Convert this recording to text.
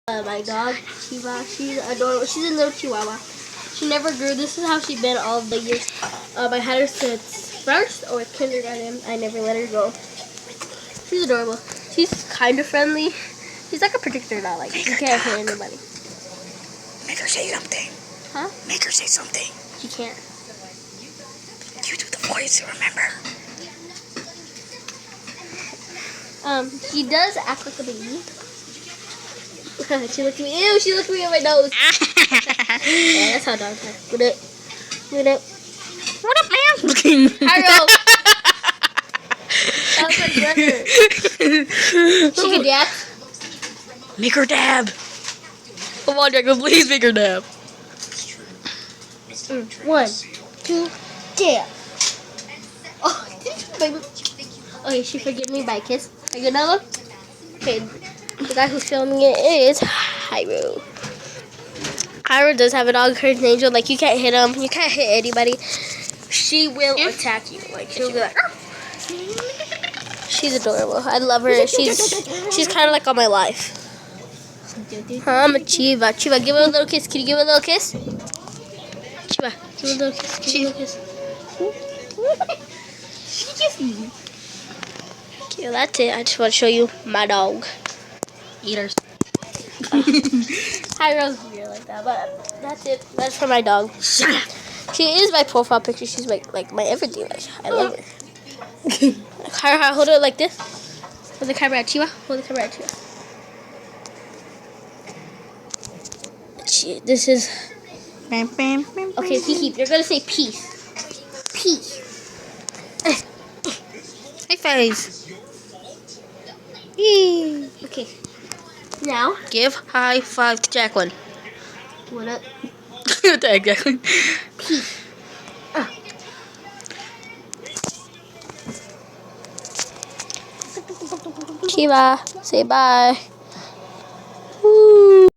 My dog, Chiva, she's adorable. She's a little Chihuahua. She never grew. This is how she's been all the years. I had her since first or kindergarten. I never let her go. She's adorable. She's kind of friendly. She's like a protector now. Like, you can't hit anybody. Make her say something. Huh? Make her say something. She can't. You do the voice, remember? She does act like a baby. She looked at me. Ew, she looked at me in my nose. Yeah, that's how dogs are. What up? What up? What up, man? Harold. That was my brother. She can dance. Make her dab. Come on, Draco, please make her dab. 1, 2, dab. Oh, baby. Okay, she forgive me by a kiss. Are you another one? Okay, the guy who's filming it is Hyro. Hyro does have a dog. Her name's Angel. Like, you can't hit him. You can't hit anybody. She will attack you. Like, she'll be like, she's adorable. I love her. She's kind of like on my life. I'm a Chiva. Chiva, give her a little kiss. Can you give her a little kiss? Chiva, give her a little kiss. Give her a little kiss. She kissed me. Okay, that's it. I just want to show you my dog. Eaters. Hyro's weird like that, but that's it. That's for my dog. Shut up. She is my profile picture. She's like my everything. Like, I love her. Hyro, hold it like this. Hold the camera at Chiva. Hold the camera at Chiva. This is... Okay, Kiki, you're going to say peace. Peace. High fives. Okay. Now. Give high five to Jacqueline. What up? Tag Jacqueline. Peace. Chiva, say bye.